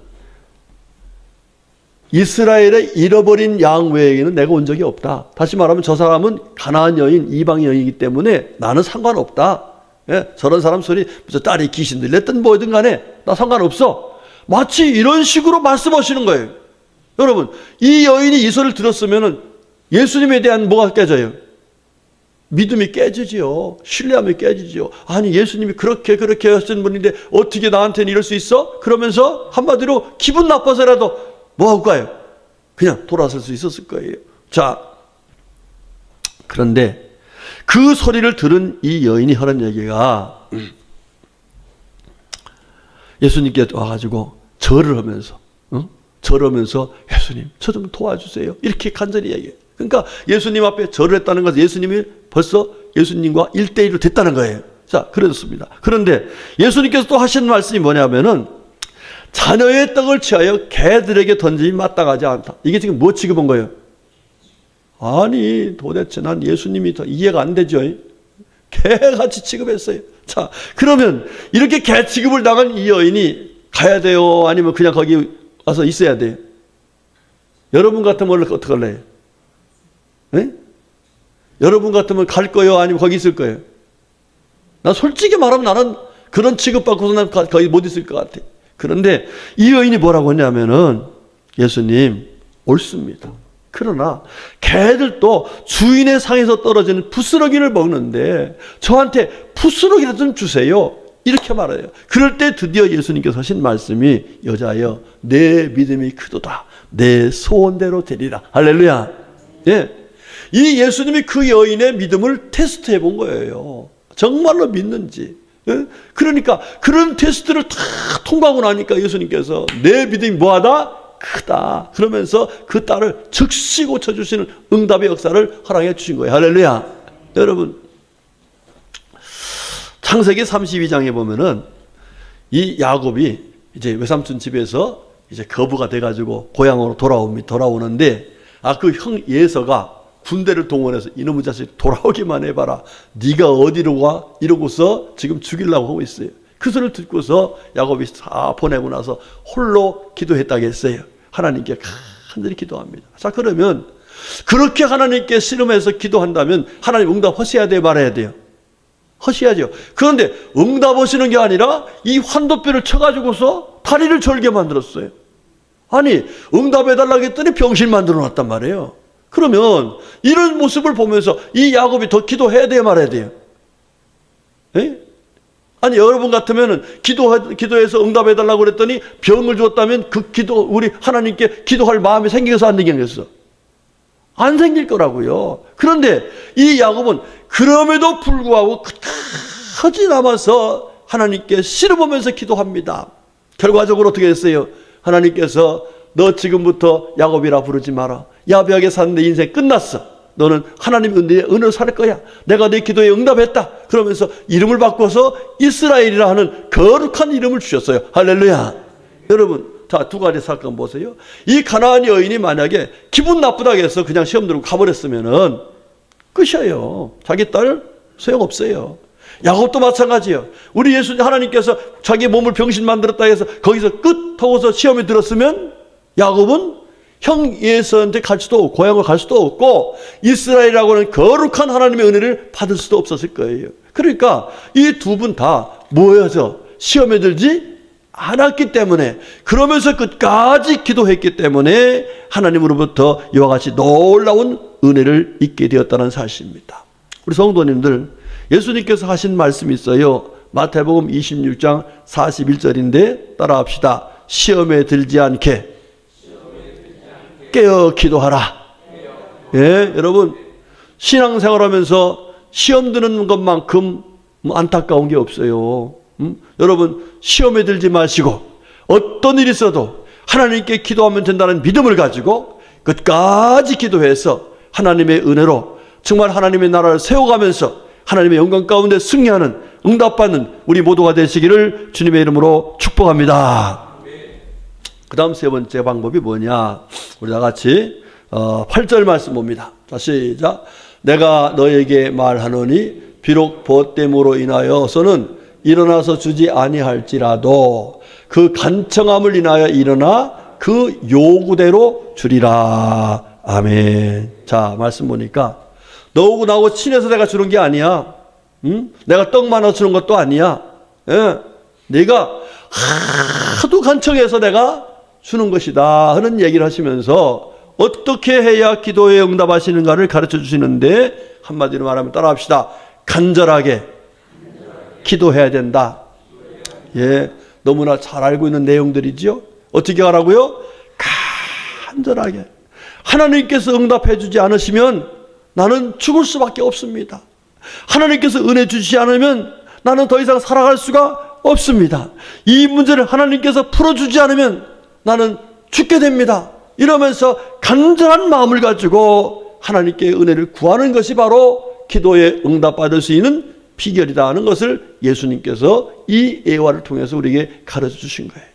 S2: 이스라엘의 잃어버린 양 외에는 내가 온 적이 없다. 다시 말하면 저 사람은 가나안 여인, 이방 여인이기 때문에 나는 상관없다. 예? 저런 사람 소리 무슨 딸이 귀신 들렸든 뭐든 간에 나 상관없어. 마치 이런 식으로 말씀하시는 거예요. 여러분, 이 여인이 이 소리를 들었으면 예수님에 대한 뭐가 깨져요? 믿음이 깨지지요. 신뢰함이 깨지지요. 아니 예수님이 그렇게 하신 분인데 어떻게 나한테는 이럴 수 있어? 그러면서 한마디로 기분 나빠서라도 뭐 할까요? 그냥 돌아설 수 있었을 거예요. 자, 그런데 그 소리를 들은 이 여인이 하는 얘기가 예수님께 와가지고 절을 하면서 예수님 저 좀 도와주세요. 이렇게 간절히 얘기해요. 그러니까 예수님 앞에 절을 했다는 것은 예수님이 벌써 예수님과 1대1로 됐다는 거예요. 자, 그렇습니다. 그런데 예수님께서 또 하신 말씀이 뭐냐면은 자녀의 떡을 취하여 개들에게 던짐이 마땅하지 않다. 이게 지금 뭐 취급한 거예요? 아니 도대체 난 예수님이 더 이해가 안 되죠. 개같이 취급했어요. 자, 그러면 이렇게 개 취급을 당한 이 여인이 가야 돼요? 아니면 그냥 거기 와서 있어야 돼요? 여러분 같으면 어떻게 할래요? 네? 여러분 같으면 갈 거예요? 아니면 거기 있을 거예요? 난 솔직히 말하면 나는 그런 취급받고서 난 거기 못 있을 것 같아. 그런데 이 여인이 뭐라고 했냐면은 예수님 옳습니다. 그러나 개들도 주인의 상에서 떨어지는 부스러기를 먹는데 저한테 부스러기를 좀 주세요. 이렇게 말해요. 그럴 때 드디어 예수님께서 하신 말씀이 여자여 내 믿음이 크도다. 내 소원대로 되리라. 할렐루야. 예. 이 예수님이 그 여인의 믿음을 테스트해 본 거예요. 정말로 믿는지. 예? 그러니까 그런 테스트를 다 통과하고 나니까 예수님께서 내 믿음이 뭐하다? 크다. 그러면서 그 딸을 즉시 고쳐주시는 응답의 역사를 허락해 주신 거예요. 할렐루야. 여러분, 창세기 32장에 보면은 이 야곱이 이제 외삼촌 집에서 이제 거부가 돼가지고 고향으로 돌아오는데 그 형 예서가 군대를 동원해서 이놈의 자식 돌아오기만 해봐라. 네가 어디로 가? 이러고서 지금 죽이려고 하고 있어요. 그 소리를 듣고서 야곱이 다 보내고 나서 홀로 기도했다고 했어요. 하나님께 간절히 기도합니다. 자, 그러면 그렇게 하나님께 씨름해서 기도한다면 하나님 응답하셔야 돼요? 말아야 돼요? 하셔야죠. 그런데 응답하시는 게 아니라 이 환도뼈를 쳐가지고서 다리를 절게 만들었어요. 아니 응답해달라고 했더니 병실 만들어 놨단 말이에요. 그러면 이런 모습을 보면서 이 야곱이 더 기도해야 돼요? 말아야 돼요? 에? 아니 여러분 같으면은 기도해서 응답해달라고 그랬더니 병을 주었다면 그 우리 하나님께 기도할 마음이 생겨서 안 생겼어? 안 생길 거라고요. 그런데 이 야곱은 그럼에도 불구하고 끝까지 남아서 하나님께 씨름하면서 기도합니다. 결과적으로 어떻게 했어요? 하나님께서 너 지금부터 야곱이라 부르지 마라. 야비하게 사는 내 인생 끝났어. 너는 하나님의 은혜로 살 거야. 내가 내 기도에 응답했다. 그러면서 이름을 바꿔서 이스라엘이라 하는 거룩한 이름을 주셨어요. 할렐루야. 여러분, 자, 두 가지 사건 보세요. 이 가나안 여인이 만약에 기분 나쁘다고 해서 그냥 시험 들고 가버렸으면은 끝이에요. 자기 딸 소용없어요. 야곱도 마찬가지예요. 우리 예수님 하나님께서 자기 몸을 병신 만들었다 해서 거기서 끝 하고서 시험에 들었으면 야곱은 형 예서한테 갈 수도 없고 고향을 갈 수도 없고 이스라엘이라고 하는 거룩한 하나님의 은혜를 받을 수도 없었을 거예요. 그러니까 이 두 분 다 모여서 시험에 들지 않았기 때문에 그러면서 끝까지 기도했기 때문에 하나님으로부터 이와 같이 놀라운 은혜를 잊게 되었다는 사실입니다. 우리 성도님들, 예수님께서 하신 말씀이 있어요. 마태복음 26장 41절인데 따라합시다. 시험에 들지 않게 깨어 기도하라. 예, 여러분 신앙생활하면서 시험 드는 것만큼 안타까운 게 없어요. 여러분 시험에 들지 마시고 어떤 일이 있어도 하나님께 기도하면 된다는 믿음을 가지고 끝까지 기도해서 하나님의 은혜로 정말 하나님의 나라를 세워가면서 하나님의 영광 가운데 승리하는 응답받는 우리 모두가 되시기를 주님의 이름으로 축복합니다. 그 다음 세 번째 방법이 뭐냐? 우리 다 같이 8절 말씀 봅니다. 자, 시작. 내가 너에게 말하노니 비록 벗됨으로 인하여서는 일어나서 주지 아니할지라도 그 간청함을 인하여 일어나 그 요구대로 주리라. 아멘. 자, 말씀 보니까 너하고 나하고 친해서 내가 주는 게 아니야. 응? 내가 떡 많아 주는 것도 아니야. 예? 내가 하도 간청해서 내가 주는 것이다 하는 얘기를 하시면서 어떻게 해야 기도에 응답하시는가를 가르쳐 주시는데 한마디로 말하면 따라합시다. 간절하게 기도해야 된다. 예, 너무나 잘 알고 있는 내용들이지요. 어떻게 하라고요? 간절하게. 하나님께서 응답해 주지 않으시면 나는 죽을 수밖에 없습니다. 하나님께서 은혜 주시지 않으면 나는 더 이상 살아갈 수가 없습니다. 이 문제를 하나님께서 풀어주지 않으면 나는 죽게 됩니다. 이러면서 간절한 마음을 가지고 하나님께 은혜를 구하는 것이 바로 기도에 응답받을 수 있는 비결이다 하는 것을 예수님께서 이 예화를 통해서 우리에게 가르쳐 주신 거예요.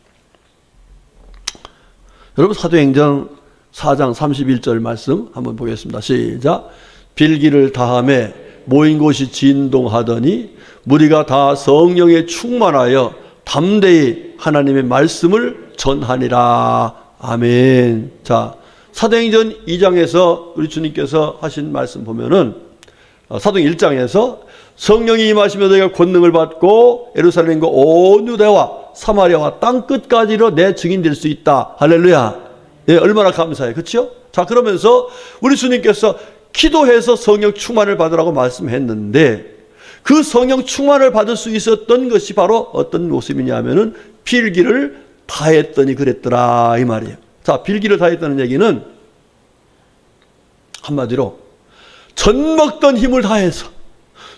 S2: 여러분, 사도행전 4장 31절 말씀 한번 보겠습니다. 시작. 빌기를 다함에 모인 곳이 진동하더니 무리가 다 성령에 충만하여 담대히 하나님의 말씀을 전하니라. 아멘. 자, 사도행전 2장에서 우리 주님께서 하신 말씀 보면은 사도행 1장에서 성령이 임하시며 너희가 권능을 받고 예루살렘과 온 유대와 사마리아와 땅 끝까지로 내 증인 될 수 있다. 할렐루야. 예, 얼마나 감사해요. 그렇죠? 자, 그러면서 우리 주님께서 기도해서 성령 충만을 받으라고 말씀했는데 그 성령 충만을 받을 수 있었던 것이 바로 어떤 모습이냐면은 빌기를 다했더니 그랬더라 이 말이에요. 자, 빌기를 다했다는 얘기는 한마디로 젖 먹던 힘을 다해서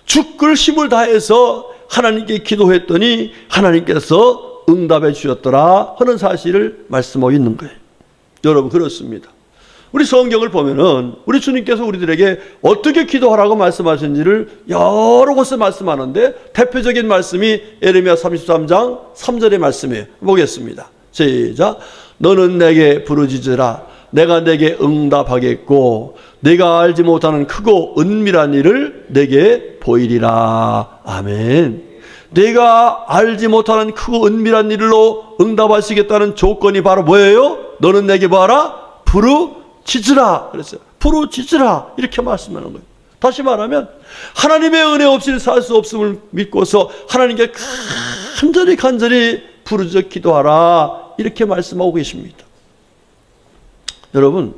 S2: 죽을 힘을 다해서 하나님께 기도했더니 하나님께서 응답해 주셨더라 하는 사실을 말씀하고 있는 거예요. 여러분, 그렇습니다. 우리 성경을 보면은 우리 주님께서 우리들에게 어떻게 기도하라고 말씀하신지를 여러 곳에 말씀하는데 대표적인 말씀이 예레미야 33장 3절의 말씀이에요. 보겠습니다. 시작. 너는 내게 부르짖으라. 내가 내게 응답하겠고 내가 알지 못하는 크고 은밀한 일을 내게 보이리라. 아멘. 내가 알지 못하는 크고 은밀한 일로 응답하시겠다는 조건이 바로 뭐예요? 너는 내게 뭐하라? 부르짖으라. 그랬어요. 부르짖으라. 이렇게 말씀하는 거예요. 다시 말하면 하나님의 은혜 없이는 살 수 없음을 믿고서 하나님께 간절히 부르짖어 기도하라. 이렇게 말씀하고 계십니다. 여러분,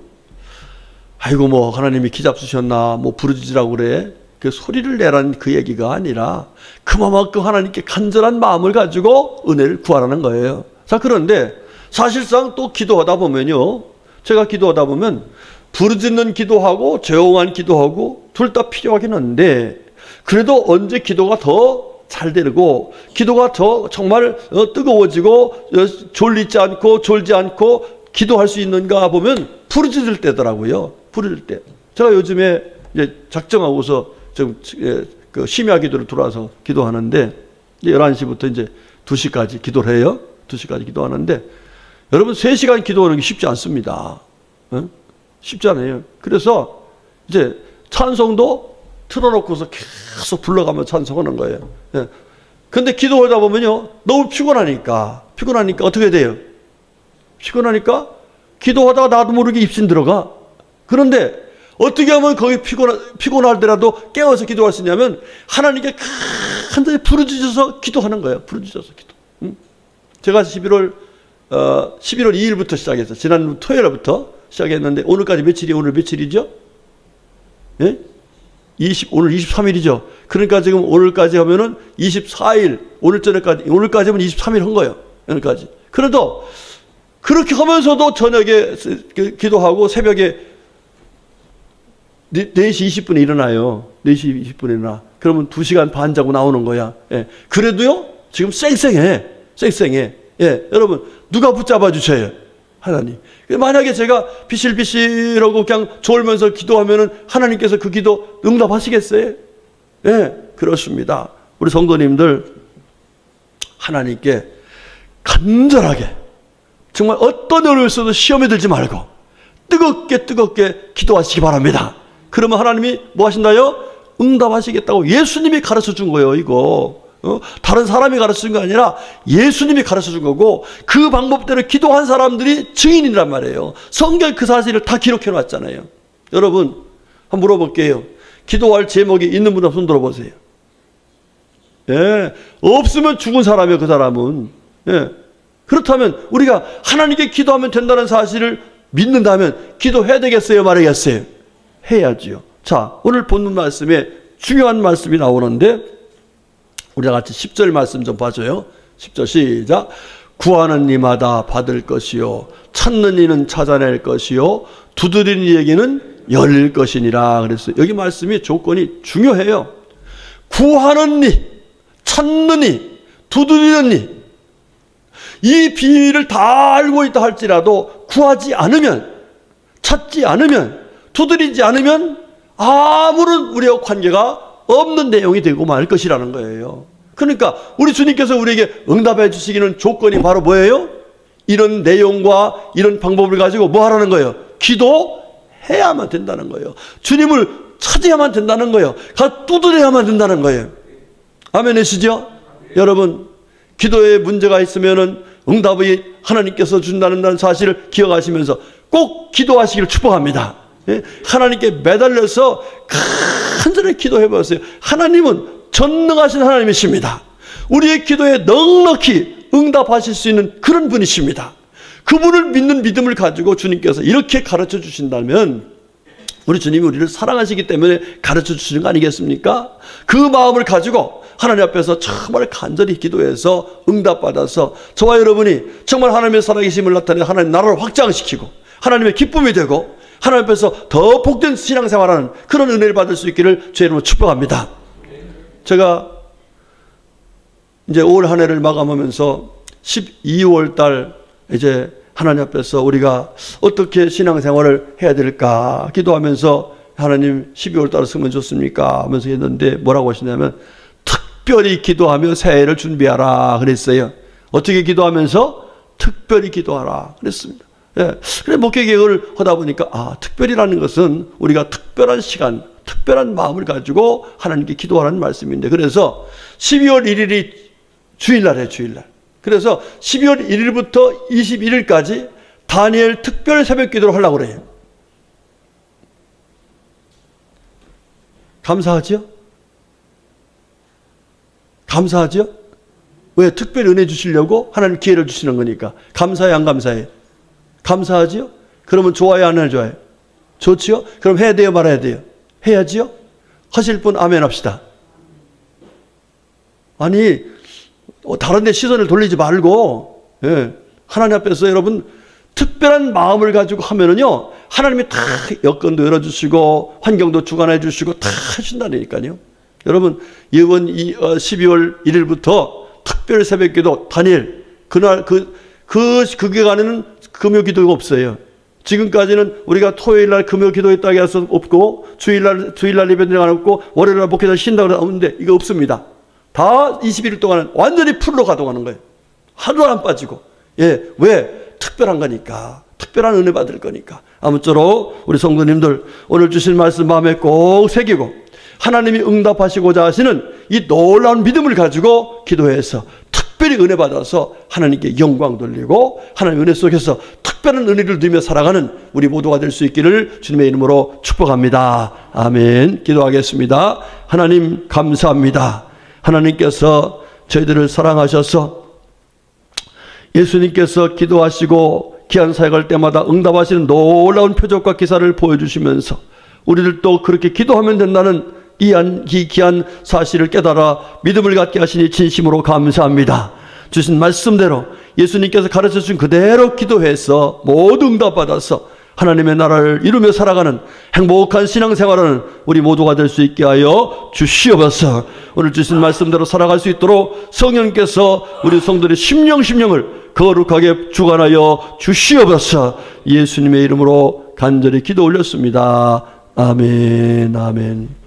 S2: 아이고 뭐 하나님이 기 잡수셨나 뭐 부르짖으라고 그래. 그 소리를 내라는 그 얘기가 아니라 그만큼 하나님께 간절한 마음을 가지고 은혜를 구하라는 거예요. 자, 그런데 사실상 또 기도하다 보면요, 제가 기도하다 보면 부르짖는 기도하고 조용한 기도하고 둘 다 필요하긴 한데 그래도 언제 기도가 더 잘 되고 기도가 더 정말 뜨거워지고 졸리지 않고 졸지 않고 기도할 수 있는가 보면 부르짖을 때더라고요. 부르짖을 때. 제가 요즘에 이제 작정하고서 좀 그 심야 기도를 들어와서 기도하는데 11시부터 이제 2시까지 기도를 해요. 2시까지 기도하는데 여러분 3시간 기도하는 게 쉽지 않습니다. 쉽지 않아요. 그래서 이제 찬송도 틀어놓고서 계속 불러가며 찬송하는 거예요. 근데 기도하다 보면요, 너무 피곤하니까 어떻게 돼요? 피곤하니까 기도하다가 나도 모르게 입신 들어가. 그런데 어떻게 하면 거기 피곤할때라도 깨워서 기도할 수 있냐면 하나님께 간절히 부르짖어서 기도하는 거예요. 부르짖어서 기도. 제가 11월 2일부터 시작했어요. 지난 토요일부터 시작했는데 오늘까지 며칠이 오늘 며칠이죠? 예? 오늘 23일이죠. 그러니까 지금 오늘까지 하면은 24일, 오늘까지 하면 23일 한 거예요. 오늘까지. 그래도 그렇게 하면서도 저녁에 기도하고 새벽에 4시 20분에 일어나요. 4시 20분에 일어나. 그러면 2시간 반 자고 나오는 거야. 예. 그래도요, 지금 쌩쌩해. 예. 여러분, 누가 붙잡아 주셔요? 하나님. 만약에 제가 비실비실하고 그냥 졸면서 기도하면은 하나님께서 그 기도 응답하시겠어요? 예, 그렇습니다. 우리 성도님들, 하나님께 간절하게, 정말 어떤 어려움이 있어도 시험에 들지 말고, 뜨겁게 기도하시기 바랍니다. 그러면 하나님이 뭐 하신다요? 응답하시겠다고 예수님이 가르쳐 준 거예요, 이거. 다른 사람이 가르쳐 준 거 아니라 예수님이 가르쳐 준 거고 그 방법대로 기도한 사람들이 증인이란 말이에요. 성경에 그 사실을 다 기록해 놨잖아요. 여러분 한번 물어볼게요. 기도할 제목이 있는 분 손 들어보세요. 예, 없으면 죽은 사람이에요. 그 사람은. 예. 그렇다면 우리가 하나님께 기도하면 된다는 사실을 믿는다면 기도해야 되겠어요? 말하겠어요? 해야지요. 자, 오늘 본문 말씀에 중요한 말씀이 나오는데 우리 다 같이 10절 말씀 좀 봐줘요. 10절 시작. 구하는 이마다 받을 것이요 찾는 이는 찾아낼 것이요 두드리는 이에게는 열릴 것이니라 그랬어요. 여기 말씀이 조건이 중요해요. 구하는 이, 찾는 이, 두드리는 이. 이 비밀을 다 알고 있다 할지라도 구하지 않으면, 찾지 않으면, 두드리지 않으면 아무런 우리와 관계가 없는 내용이 되고 말 것이라는 거예요. 그러니까 우리 주님께서 우리에게 응답해 주시기는 조건이 바로 뭐예요? 이런 내용과 이런 방법을 가지고 뭐 하라는 거예요? 기도해야만 된다는 거예요. 주님을 찾아야만 된다는 거예요. 두드려야만 된다는 거예요. 아멘이시죠? 여러분, 기도에 문제가 있으면은 응답이 하나님께서 준다는 사실을 기억하시면서 꼭 기도하시기를 축복합니다. 하나님께 매달려서 간절히 기도해 보세요. 하나님은 전능하신 하나님이십니다. 우리의 기도에 넉넉히 응답하실 수 있는 그런 분이십니다. 그분을 믿는 믿음을 가지고 주님께서 이렇게 가르쳐 주신다면 우리 주님이 우리를 사랑하시기 때문에 가르쳐 주시는 거 아니겠습니까? 그 마음을 가지고 하나님 앞에서 정말 간절히 기도해서 응답받아서 저와 여러분이 정말 하나님의 살아계심을 나타내 하나님 나라를 확장시키고 하나님의 기쁨이 되고 하나님 앞에서 더 복된 신앙생활하는 그런 은혜를 받을 수 있기를 주의 이름으로 축복합니다. 제가 이제 올 한 해를 마감하면서 12월 달 이제 하나님 앞에서 우리가 어떻게 신앙생활을 해야 될까 기도하면서 하나님 12월 달에 쓰면 좋습니까 하면서 했는데 뭐라고 하시냐면 특별히 기도하며 새해를 준비하라 그랬어요. 어떻게 기도하면서? 특별히 기도하라 그랬습니다. 예. 그래 목회 계획을 하다 보니까 특별이라는 것은 우리가 특별한 시간, 특별한 마음을 가지고 하나님께 기도하라는 말씀인데 그래서 12월 1일이 주일날이에요. 주일날. 그래서 12월 1일부터 21일까지 다니엘 특별 새벽 기도를 하려고 그래요. 감사하죠? 감사하죠? 왜? 특별히 은혜 주시려고 하나님 기회를 주시는 거니까. 감사해 안 감사해? 감사하지요? 그러면 좋아요 안 좋아요? 좋지요? 그럼 해야 돼요 말아야 돼요? 해야지요? 하실 분 아멘 합시다. 아니 다른 데 시선을 돌리지 말고 하나님 앞에서 여러분 특별한 마음을 가지고 하면은요 하나님이 다 여건도 열어주시고 환경도 주관해 주시고 다 하신다니까요. 여러분 이번 12월 1일부터 특별 새벽기도 다니엘 그날 그 기간에는 금요 기도가 없어요. 지금까지는 우리가 토요일날 금요 기도했다고 해서 없고 주일날 예배드리가 없고 월요일날 목회자 쉰다고 하는데 이거 없습니다. 다 21일 동안은 완전히 풀로 가동하는 거예요. 하루 안 빠지고. 예, 왜? 특별한 거니까. 특별한 은혜 받을 거니까. 아무쪼록 우리 성도님들 오늘 주신 말씀 마음에 꼭 새기고 하나님이 응답하시고자 하시는 이 놀라운 믿음을 가지고 기도해서 특별히 은혜 받아서 하나님께 영광 돌리고 하나님의 은혜 속에서 특별한 은혜를 누리며 살아가는 우리 모두가 될 수 있기를 주님의 이름으로 축복합니다. 아멘. 기도하겠습니다. 하나님 감사합니다. 하나님께서 저희들을 사랑하셔서 예수님께서 기도하시고 귀한 사역할 때마다 응답하시는 놀라운 표적과 기사를 보여주시면서 우리들도 그렇게 기도하면 된다는 이 귀한 사실을 깨달아 믿음을 갖게 하시니 진심으로 감사합니다. 주신 말씀대로 예수님께서 가르쳐준 그대로 기도해서 모두 응답받아서 하나님의 나라를 이루며 살아가는 행복한 신앙생활하는 우리 모두가 될 수 있게 하여 주시옵소서. 오늘 주신 말씀대로 살아갈 수 있도록 성령께서 우리 성도들의 심령을 거룩하게 주관하여 주시옵소서. 예수님의 이름으로 간절히 기도 올렸습니다. 아멘. 아멘.